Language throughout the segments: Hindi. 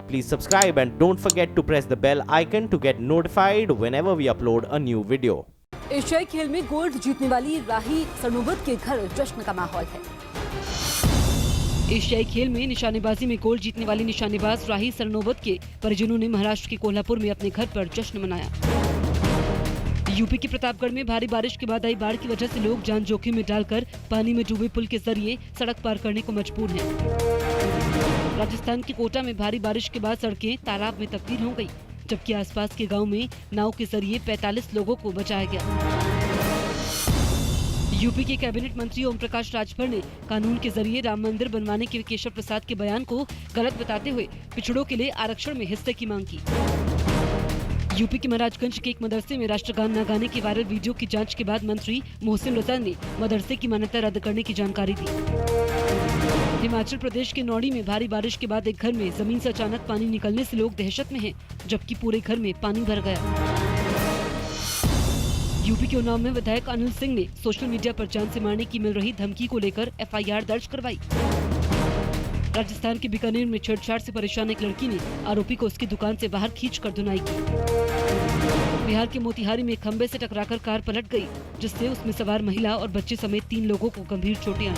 Please subscribe and don't forget to press the bell icon to get notified whenever we upload a new video. एशियाई खेल में गोल्ड जीतने वाली राही सरनोबत के घर जश्न का माहौल है। एशियाई खेल में निशानेबाजी में गोल्ड जीतने वाली निशानेबाज राही सरनोबत के परिजनों ने महाराष्ट्र के कोल्हापुर में अपने घर पर जश्न मनाया। यूपी के प्रतापगढ़ में भारी बारिश के बाद आई बाढ़ की वजह से लोग जान जोखिम में डालकर पानी में डूबे पुल के जरिए सड़क पार करने को मजबूर हैं। राजस्थान के कोटा में भारी बारिश के बाद सड़कें तालाब में तब्दील हो गई, जबकि आसपास के गांव में नाव के जरिए 45 लोगों को बचाया गया। यूपी के कैबिनेट मंत्री ओम प्रकाश राजभर ने कानून के जरिए राम मंदिर बनवाने के केशव प्रसाद के बयान को गलत बताते हुए पिछड़ों के लिए आरक्षण में हिस्से की मांग की। यूपी के महाराजगंज के एक मदरसे में राष्ट्रगान न गाने के वायरल वीडियो की जांच के बाद मंत्री मोहसिन रजा ने मदरसे की मान्यता रद्द करने की जानकारी दी। हिमाचल प्रदेश के नौड़ी में भारी बारिश के बाद एक घर में जमीन से अचानक पानी निकलने से लोग दहशत में हैं, जबकि पूरे घर में पानी भर गया। यूपी के उन्नाव में विधायक अनिल सिंह ने सोशल मीडिया पर जान से मारने की मिल रही धमकी को लेकर एफआईआर दर्ज करवाई। राजस्थान के बीकानेर में छेड़छाड़ से परेशान एक लड़की ने आरोपी को उसकी दुकान से बाहर खींचकर धुनाई की। बिहार के मोतिहारी में खंबे से टकराकर कार पलट गई, जिससे उसमें सवार महिला और बच्चे समेत 3 लोगों को गंभीर चोटें आई।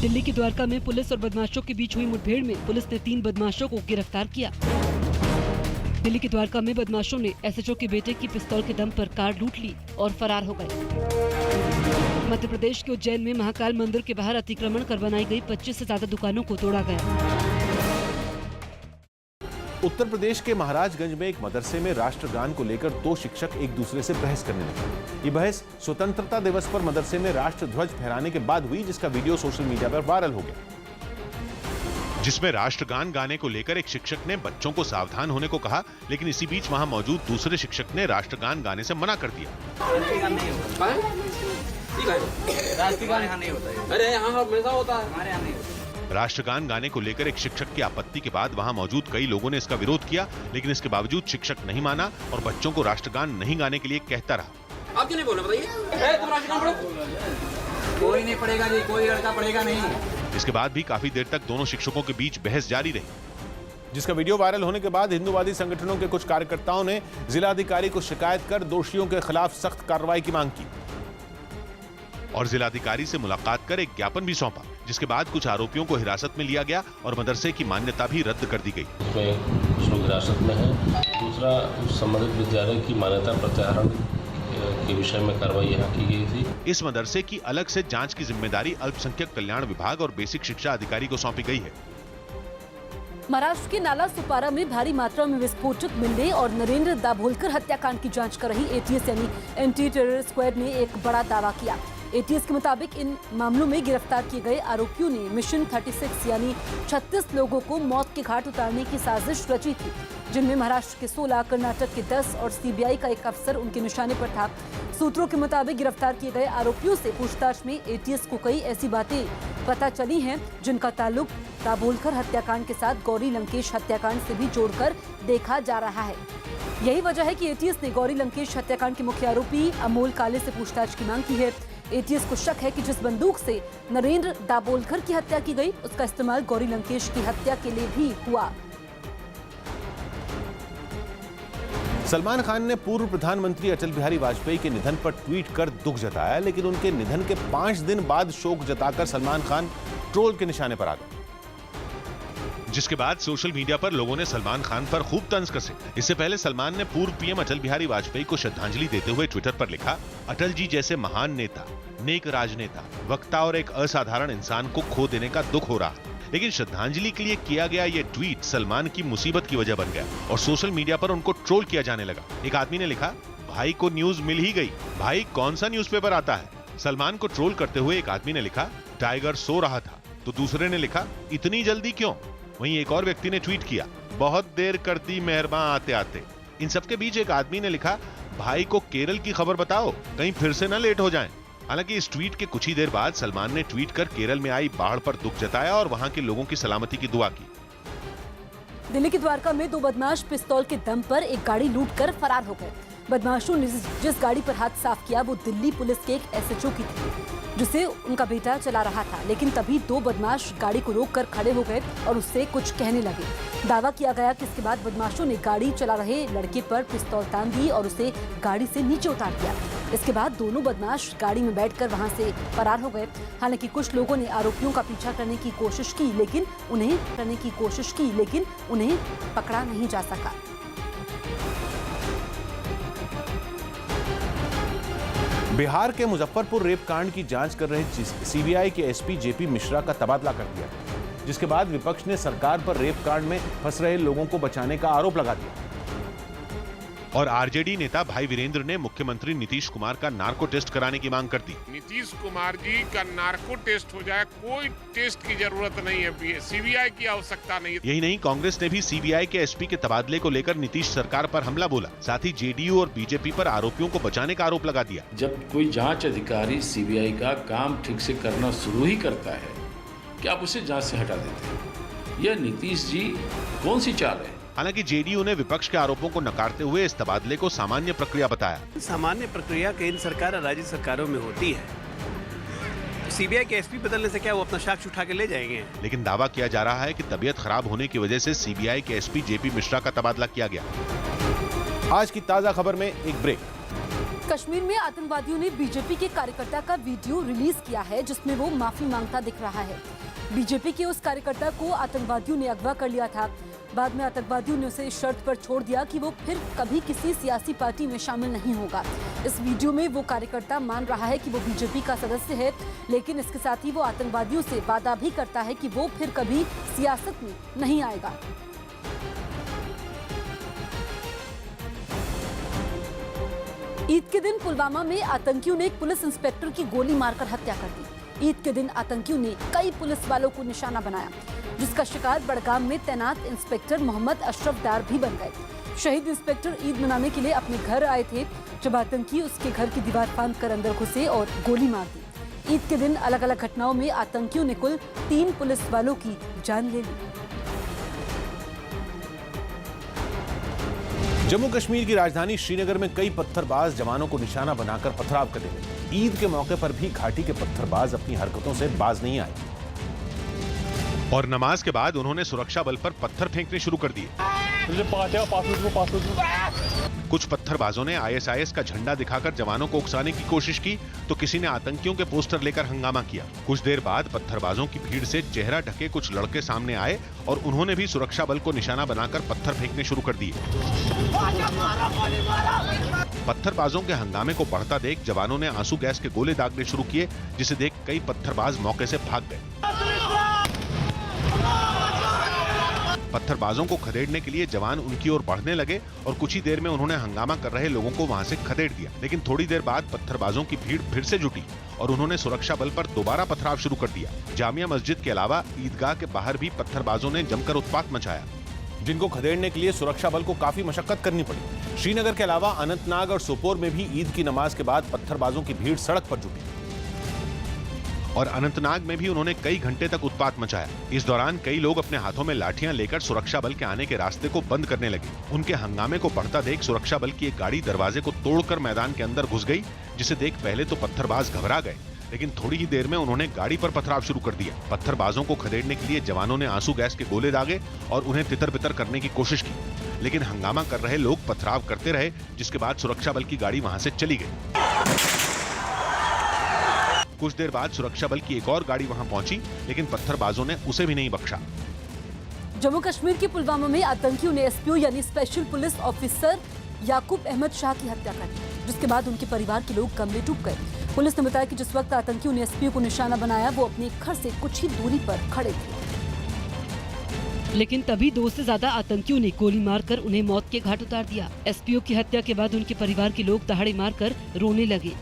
दिल्ली के द्वारका में पुलिस और बदमाशों के बीच हुई मुठभेड़ में पुलिस ने 3 बदमाशों को गिरफ्तार किया। दिल्ली के द्वारका में बदमाशों ने एसएचओ के बेटे की पिस्तौल के दम पर कार लूट ली और फरार हो गए। मध्य प्रदेश के उज्जैन में महाकाल मंदिर के बाहर अतिक्रमण कर बनाई गई 25 से ज्यादा दुकानों को तोड़ा गया। उत्तर प्रदेश के महाराजगंज में एक मदरसे में राष्ट्रगान को लेकर 2 शिक्षक एक दूसरे से बहस करने लगे। ये बहस स्वतंत्रता दिवस पर मदरसे में राष्ट्र ध्वज फहराने के बाद हुई, जिसका वीडियो सोशल मीडिया पर वायरल हो गया, जिसमें राष्ट्रगान गाने को लेकर एक शिक्षक ने बच्चों को सावधान होने को कहा, लेकिन इसी बीच वहां मौजूद दूसरे शिक्षक ने राष्ट्रगान गाने से मना कर दिया। राष्ट्रगान गाने को लेकर एक शिक्षक की आपत्ति के बाद वहां मौजूद कई लोगों ने इसका विरोध किया, लेकिन इसके बावजूद शिक्षक नहीं माना और बच्चों को राष्ट्रगान नहीं गाने के लिए कहता रहा। आप क्यों नहीं बोले, बताइए? तुम राष्ट्रगान पढ़ो। कोई नहीं पढ़ेगा जी, कोई लड़का पढ़ेगा नहीं। इसके बाद भी काफी देर तक दोनों शिक्षकों के बीच बहस जारी रही, जिसका वीडियो वायरल होने के बाद हिंदूवादी संगठनों के कुछ कार्यकर्ताओं ने जिलाधिकारी को शिकायत कर दोषियों के खिलाफ सख्त कार्रवाई की मांग की और जिलाधिकारी से मुलाकात कर एक ज्ञापन भी सौंपा, जिसके बाद कुछ आरोपियों को हिरासत में लिया गया और मदरसे की मान्यता भी रद्द कर दी गई। इसमें कुछ लोग हिरासत में हैं। दूसरा, संबंधित विद्यालय की मान्यता प्रत्याहरण के विषय में कार्रवाई यहाँ की गई थी। इस मदरसे की अलग से जांच की जिम्मेदारी अल्पसंख्यक कल्याण विभाग और बेसिक शिक्षा अधिकारी को सौंपी गई है। महाराष्ट्र के नाला सुपारा में भारी मात्रा में विस्फोटक मिलने और नरेंद्र दाभोलकर हत्याकांड की जांच कर रही एटीएस यानी एंटी टेरर स्क्वाड ने एक बड़ा दावा किया। एटीएस के मुताबिक इन मामलों में गिरफ्तार किए गए आरोपियों ने मिशन 36 यानी 36 लोगों को मौत के घाट उतारने की साजिश रची थी, जिनमें महाराष्ट्र के 16, कर्नाटक के 10 और सीबीआई का एक अफसर उनके निशाने पर था। सूत्रों के मुताबिक गिरफ्तार किए गए आरोपियों से पूछताछ में एटीएस को कई ऐसी बातें पता चली हैं जिनका ताल्लुक दाभोलकर हत्याकांड के साथ गौरी लंकेश हत्याकांड से भी जोड़कर देखा जा रहा है। यही वजह है कि एटीएस ने गौरी लंकेश हत्याकांड के मुख्य आरोपी अमोल काले से पूछताछ की मांग की है। एटीएस को शक है कि जिस बंदूक से नरेंद्र दाभोलकर की हत्या की गई, उसका इस्तेमाल गौरी लंकेश की हत्या के लिए भी हुआ। सलमान खान ने पूर्व प्रधानमंत्री अटल बिहारी वाजपेयी के निधन पर ट्वीट कर दुख जताया, लेकिन उनके निधन के 5 दिन बाद शोक जताकर सलमान खान ट्रोल के निशाने पर आ गए, जिसके बाद सोशल मीडिया पर लोगों ने सलमान खान पर खूब तंज कसे। इससे पहले सलमान ने पूर्व पीएम अटल बिहारी वाजपेयी को श्रद्धांजलि देते हुए ट्विटर पर लिखा, अटल जी जैसे महान नेता, नेक राजनेता, वक्ता और एक असाधारण इंसान को खो देने का दुख हो रहा। लेकिन श्रद्धांजलि के लिए किया गया ये ट्वीट सलमान की मुसीबत की वजह बन गया और सोशल मीडिया पर उनको ट्रोल किया जाने लगा। एक आदमी ने लिखा, भाई को न्यूज मिल ही गई, भाई कौन सा न्यूज़पेपर आता है। सलमान को ट्रोल करते हुए एक आदमी ने लिखा, टाइगर सो रहा था, तो दूसरे ने लिखा, इतनी जल्दी क्यों। वहीं एक और व्यक्ति ने ट्वीट किया, बहुत देर कर दी मेहरबान आते आते। इन सबके बीच एक आदमी ने लिखा, भाई को केरल की खबर बताओ, कहीं फिर से न लेट हो जाएं। हालांकि इस ट्वीट के कुछ ही देर बाद सलमान ने ट्वीट कर केरल में आई बाढ़ पर दुख जताया और वहां के लोगों की सलामती की दुआ की। दिल्ली के द्वारका में 2 बदमाश पिस्तौल के दम पर एक गाड़ी लूटकर फरार हो गए। बदमाशों ने जिस गाड़ी पर हाथ साफ किया वो दिल्ली पुलिस के एक SHO की थी, जिसे उनका बेटा चला रहा था। लेकिन तभी दो बदमाश गाड़ी को रोककर खड़े हो गए और उससे कुछ कहने लगे। दावा किया गया कि इसके बाद बदमाशों ने गाड़ी चला रहे लड़के पर पिस्तौल तान दी और उसे गाड़ी से नीचे उतार दिया। इसके बाद दोनों बदमाश गाड़ी में बैठकर वहां से फरार हो गए। हालांकि कुछ लोगों ने आरोपियों का पीछा करने की कोशिश की, लेकिन उन्हें पकड़ा नहीं जा सका। बिहार के मुजफ्फरपुर रेप कांड की जांच कर रहे CBI के SP JP मिश्रा का तबादला कर दिया, जिसके बाद विपक्ष ने सरकार पर रेप कांड में फंस रहे लोगों को बचाने का आरोप लगा दिया। और RJD नेता भाई वीरेंद्र ने मुख्यमंत्री नीतीश कुमार का नार्को टेस्ट कराने की मांग कर दी। नीतीश कुमार जी का नार्को टेस्ट हो जाए, कोई टेस्ट की जरूरत नहीं है, CBI की आवश्यकता नहीं है। यही नहीं, कांग्रेस ने भी CBI के SP के तबादले को लेकर नीतीश सरकार पर हमला बोला। साथ ही JDU और BJP पर आरोपियों को बचाने का आरोप लगा दिया। जब कोई जांच अधिकारी CBI का काम ठीक से करना शुरू ही करता है, क्या आप उसे जांच से हटा देते हैं? यह नीतीश जी कौन सी चाल है? हालांकि JDU ने विपक्ष के आरोपों को नकारते हुए इस तबादले को सामान्य प्रक्रिया बताया। सामान्य प्रक्रिया केंद्र सरकार और राज्य सरकारों में होती है। CBI के SP बदलने से क्या वो अपना साक्ष्य उठा के ले जाएंगे? लेकिन दावा किया जा रहा है कि तबीयत खराब होने की वजह से CBI के SP JP मिश्रा का तबादला किया गया। आज की ताजा खबर में एक ब्रेक। कश्मीर में आतंकवादियों ने BJP के कार्यकर्ता का वीडियो रिलीज किया है, जिसमें वो माफी मांगता दिख रहा है। BJP के उस कार्यकर्ता को आतंकवादियों ने अगवा कर लिया था। बाद में आतंकवादियों ने उसे इस शर्त पर छोड़ दिया कि वो फिर कभी किसी सियासी पार्टी में शामिल नहीं होगा। इस वीडियो में वो कार्यकर्ता मान रहा है कि वो BJP का सदस्य है, लेकिन इसके साथ ही वो आतंकवादियों से वादा भी करता है कि वो फिर कभी सियासत में नहीं आएगा। ईद के दिन पुलवामा में आतंकियों ने एक पुलिस इंस्पेक्टर की गोली मारकर हत्या कर दी। ईद के दिन आतंकियों ने कई पुलिस वालों को निशाना बनाया, जिसका शिकार बड़गाम में तैनात इंस्पेक्टर मोहम्मद अशरफ डार भी बन गए। शहीद इंस्पेक्टर ईद मनाने के लिए अपने घर आए थे, जब आतंकी उसके घर की दीवार फांदकर अंदर घुसे और गोली मार दी। ईद के दिन अलग अलग घटनाओं में आतंकियों ने कुल 3 पुलिस वालों की जान ले ली। जम्मू कश्मीर की राजधानी श्रीनगर में कई पत्थरबाज जवानों को निशाना बनाकर पथराव करने लगे। ईद के मौके पर भी घाटी के पत्थरबाज अपनी हरकतों से बाज नहीं आए और नमाज के बाद उन्होंने सुरक्षा बल पर पत्थर फेंकने शुरू कर दिए। कुछ पत्थरबाजों ने ISIS का झंडा दिखाकर जवानों को उकसाने की कोशिश की, तो किसी ने आतंकियों के पोस्टर लेकर हंगामा किया। कुछ देर बाद पत्थरबाजों की भीड़ से चेहरा ढके कुछ लड़के सामने आए और उन्होंने भी सुरक्षा बल को निशाना बनाकर पत्थर फेंकने शुरू कर दिए। पत्थरबाजों के हंगामे को बढ़ता देख जवानों ने आंसू गैस के गोले दागने शुरू किए, जिसे देख कई पत्थरबाज मौके से भाग गए। पत्थरबाजों को खदेड़ने के लिए जवान उनकी ओर बढ़ने लगे और कुछ ही देर में उन्होंने हंगामा कर रहे लोगों को वहां से खदेड़ दिया। लेकिन थोड़ी देर बाद पत्थरबाजों की भीड़ फिर से जुटी और उन्होंने सुरक्षा बल पर दोबारा पथराव शुरू कर दिया। जामिया मस्जिद के अलावा ईदगाह के बाहर भी पत्थरबाजों ने जमकर उत्पात मचाया, जिनको खदेड़ने के लिए सुरक्षा बल को काफी मशक्कत करनी पड़ी। श्रीनगर के अलावा अनंतनाग और सोपोर में भी ईद की नमाज के बाद पत्थरबाजों की भीड़ सड़क पर जुटी और अनंतनाग में भी उन्होंने कई घंटे तक उत्पात मचाया। इस दौरान कई लोग अपने हाथों में लाठियां लेकर सुरक्षा बल के आने के रास्ते को बंद करने लगे। उनके हंगामे को बढ़ता देख सुरक्षा बल की एक गाड़ी दरवाजे को तोड़कर मैदान के अंदर घुस गई, जिसे देख पहले तो पत्थरबाज घबरा गए, लेकिन थोड़ी ही देर में उन्होंने गाड़ी पर पथराव शुरू कर दिया। पत्थरबाजों को खदेड़ने के लिए जवानों ने आंसू गैस के गोले दागे और उन्हें तितर बितर करने की कोशिश की, लेकिन हंगामा कर रहे लोग पथराव करते रहे, जिसके बाद सुरक्षा बल की गाड़ी वहां से चली गई। कुछ देर बाद सुरक्षा बल की एक और गाड़ी वहां पहुंची, लेकिन पत्थरबाजों ने उसे भी नहीं बख्शा। जम्मू कश्मीर के पुलवामा में आतंकियों ने SPO यानी स्पेशल पुलिस ऑफिसर याकूब अहमद शाह की हत्या कर दी, जिसके बाद उनके परिवार के लोग गम में डूब गए। पुलिस ने बताया कि जिस वक्त आतंकियों ने SPO को निशाना बनाया, वो अपने घर से कुछ ही दूरी पर खड़े थे। लेकिन तभी 2 से ज्यादा आतंकियों ने गोली मारकर उन्हें मौत के घाट उतार दिया। SPO की हत्या के बाद उनके परिवार के लोग दहाड़े मारकर रोने लगे।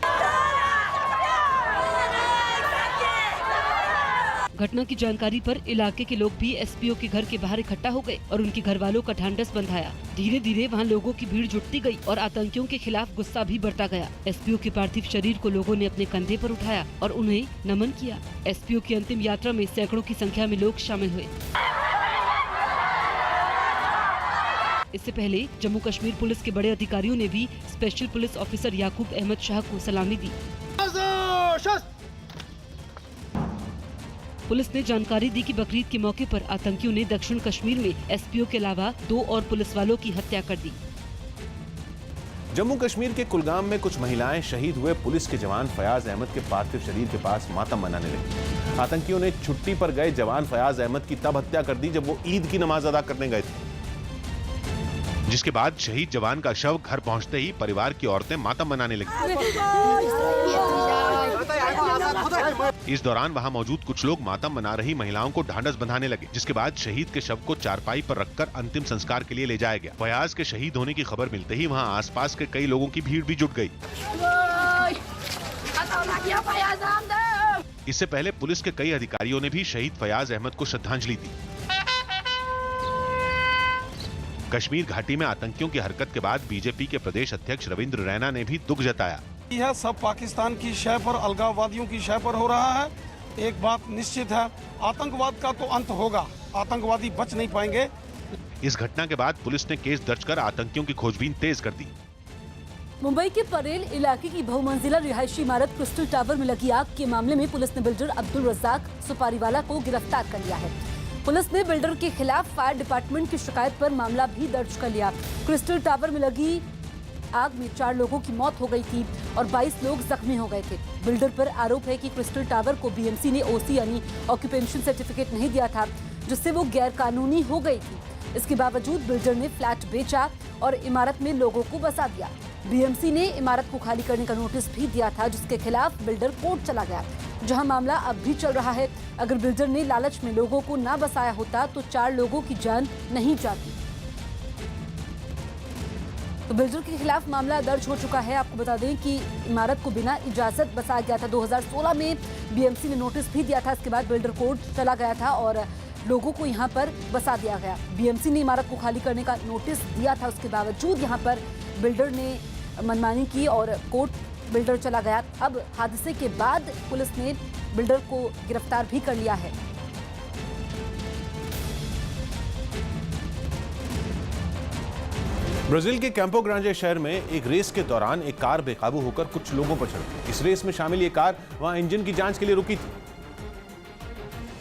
घटना की जानकारी पर इलाके के लोग भी SPO के घर के बाहर इकट्ठा हो गए और उनके घर वालों का ढांढस बंधाया। धीरे धीरे वहां लोगों की भीड़ जुटती गई और आतंकियों के खिलाफ गुस्सा भी बढ़ता गया। SPO के पार्थिव शरीर को लोगों ने अपने कंधे पर उठाया और उन्हें नमन किया। SPO की अंतिम यात्रा में सैकड़ों की संख्या में लोग शामिल हुए। इससे पहले जम्मू कश्मीर पुलिस के बड़े अधिकारियों ने भी स्पेशल पुलिस ऑफिसर याकूब अहमद शाह को सलामी दी। पुलिस ने जानकारी दी कि बकरीद के मौके पर आतंकियों ने दक्षिण कश्मीर में एसपीओ के अलावा 2 और पुलिस वालों की हत्या कर दी। जम्मू कश्मीर के कुलगाम में कुछ महिलाएं शहीद हुए पुलिस के जवान फयाज अहमद के पार्थिव शरीर के पास मातम मनाने लगी। आतंकियों ने छुट्टी पर गए जवान फयाज अहमद की तब हत्या कर दी जब वो ईद की नमाज अदा करने गए थे, जिसके बाद शहीद जवान का शव घर पहुंचते ही परिवार की औरतें मातम मनाने लगी। इस दौरान वहां मौजूद कुछ लोग मातम मना रही महिलाओं को ढांढस बंधाने लगे, जिसके बाद शहीद के शव को चारपाई पर रखकर अंतिम संस्कार के लिए ले जाया गया। फयाज के शहीद होने की खबर मिलते ही वहां आसपास के कई लोगों की भीड़ भी जुट गई। इससे पहले पुलिस के कई अधिकारियों ने भी शहीद फयाज अहमद को श्रद्धांजलि दी। कश्मीर घाटी में आतंकियों की हरकत के बाद बीजेपी के प्रदेश अध्यक्ष रविंद्र रैना ने भी दुख जताया। यह सब पाकिस्तान की शय पर, अलगाववादियों की शय पर हो रहा है। एक बात निश्चित है, आतंकवाद का तो अंत होगा, आतंकवादी बच नहीं पाएंगे। इस घटना के बाद पुलिस ने केस दर्ज कर आतंकियों की खोजबीन तेज कर दी। मुंबई के परेल इलाके की बहुमंजिला रिहायशी इमारत क्रिस्टल टावर में लगी आग के मामले में पुलिस ने बिल्डर अब्दुल रज्जाक सुपारीवाला को गिरफ्तार कर लिया है। पुलिस ने बिल्डर के खिलाफ फायर डिपार्टमेंट की शिकायत पर मामला भी दर्ज कर लिया। क्रिस्टल टावर में लगी आग में 4 लोगों की मौत हो गई थी और 22 लोग जख्मी हो गए थे। बिल्डर पर आरोप है कि क्रिस्टल टावर को बीएमसी ने ओसी यानी ऑक्यूपेशन सर्टिफिकेट नहीं दिया था, जिससे वो गैर कानूनी हो गई थी। इसके बावजूद बिल्डर ने फ्लैट बेचा और इमारत में लोगों को बसा दिया। बीएमसी ने इमारत को खाली करने का नोटिस भी दिया था, जिसके खिलाफ बिल्डर कोर्ट चला गया, जहां मामला अब भी चल रहा है। अगर बिल्डर ने लालच में लोगों को ना बसाया होता तो 4 लोगों की जान नहीं जाती। तो बिल्डर के खिलाफ मामला दर्ज हो चुका है। आपको बता दें कि इमारत को बिना इजाजत बसाया गया था। 2016 में बीएमसी ने नोटिस भी दिया था। इसके बाद बिल्डर कोर्ट चला गया था और लोगों को यहां पर बसा दिया गया। बीएमसी ने इमारत को खाली करने का नोटिस दिया था, उसके बावजूद यहां पर बिल्डर ने मनमानी की और कोर्ट बिल्डर चला गया। अब हादसे के बाद पुलिस ने बिल्डर को गिरफ्तार भी कर लिया है। ब्राजील के कैंपो ग्रांडे शहर में एक रेस के दौरान एक कार बेकाबू होकर कुछ लोगों पर चढ़ गई। इस रेस में शामिल ये कार वहां इंजन की जांच के लिए रुकी थी,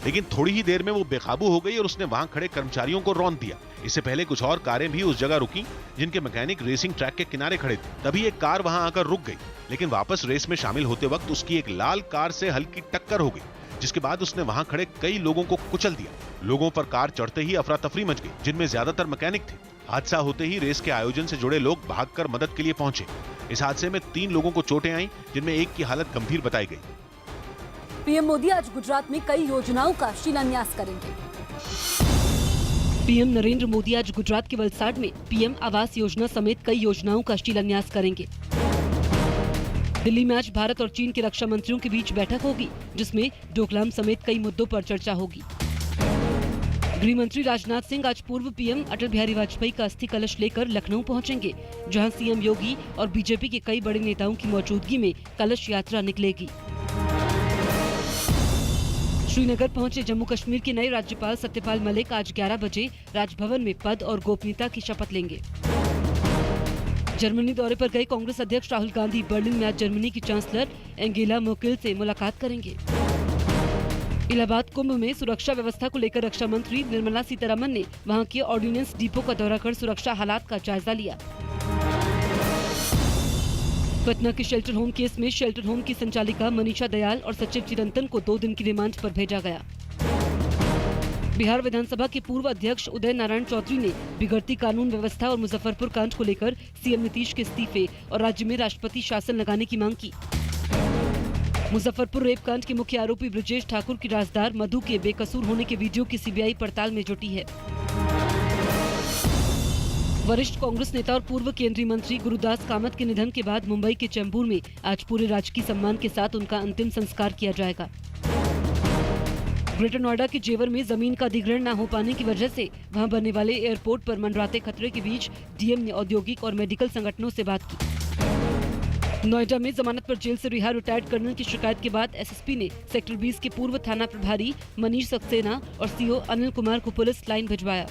लेकिन थोड़ी ही देर में वो बेकाबू हो गई और उसने वहां खड़े कर्मचारियों को रौंद दिया। इससे पहले कुछ और कारें भी उस जगह रुकी जिनके मैकेनिक रेसिंग ट्रैक के किनारे खड़े थे। तभी एक कार वहां आकर रुक गई, लेकिन वापस रेस में शामिल होते वक्त उसकी एक लाल कार से हल्की टक्कर हो गई, जिसके बाद उसने वहां खड़े कई लोगों को कुचल दिया। लोगों पर कार चढ़ते ही अफरा तफरी मच गई, जिनमें ज्यादातर मैकेनिक थे। हादसा होते ही रेस के आयोजन से जुड़े लोग भागकर मदद के लिए पहुंचे। इस हादसे में 3 लोगों को चोटें आईं, जिनमें एक की हालत गंभीर बताई गई। पीएम मोदी आज गुजरात में कई योजनाओं का शिलान्यास करेंगे। पीएम नरेंद्र मोदी आज गुजरात के वलसाड में पीएम आवास योजना समेत कई योजनाओं का शिलान्यास करेंगे। दिल्ली में आज भारत और चीन के रक्षा मंत्रियों के बीच बैठक होगी, जिसमें डोकलाम समेत कई मुद्दों पर चर्चा होगी। गृह मंत्री राजनाथ सिंह आज पूर्व पीएम अटल बिहारी वाजपेयी का अस्थि कलश लेकर लखनऊ पहुंचेंगे, जहां सीएम योगी और बीजेपी के कई बड़े नेताओं की मौजूदगी में कलश यात्रा निकलेगी। श्रीनगर पहुंचे जम्मू कश्मीर के नए राज्यपाल सत्यपाल मलिक आज 11 बजे राजभवन में पद और गोपनीयता की शपथ लेंगे। जर्मनी दौरे पर गए कांग्रेस अध्यक्ष राहुल गांधी बर्लिन में आज जर्मनी की चांसलर एंगेला मर्केल से मुलाकात करेंगे। इलाहाबाद कुंभ में सुरक्षा व्यवस्था को लेकर रक्षा मंत्री निर्मला सीतारमण ने वहां के ऑर्डिनेंस डिपो का दौरा कर सुरक्षा हालात का जायजा लिया। पटना के शेल्टर होम केस में शेल्टर होम की संचालिका मनीषा दयाल और सचिव चिरंतन को 2 दिन की रिमांड पर भेजा गया। बिहार विधानसभा के पूर्व अध्यक्ष उदय नारायण चौधरी ने बिगड़ती कानून व्यवस्था और मुजफ्फरपुर कांड को लेकर सीएम नीतीश के इस्तीफे और राज्य में राष्ट्रपति शासन लगाने की मांग की। मुजफ्फरपुर रेप कांड के मुख्य आरोपी ब्रजेश ठाकुर की राजदार मधु के बेकसूर होने के वीडियो की सीबीआई पड़ताल में जुटी है। वरिष्ठ कांग्रेस नेता और पूर्व केंद्रीय मंत्री गुरुदास कामत के निधन के बाद मुंबई के चेंबूर में आज पूरे राजकीय सम्मान के साथ उनका अंतिम संस्कार किया जाएगा। ग्रेटर नोएडा के जेवर में जमीन का अधिग्रहण न हो पाने की वजह से वहां बनने वाले एयरपोर्ट पर मंडराते खतरे के बीच डीएम ने औद्योगिक और मेडिकल संगठनों से बात की। नोएडा में जमानत पर जेल से रिहा रिटायर्ड कर्नल की शिकायत के बाद एसएसपी ने सेक्टर 20 के पूर्व थाना प्रभारी मनीष सक्सेना और सीओ अनिल कुमार को पुलिस लाइन भिजवाया।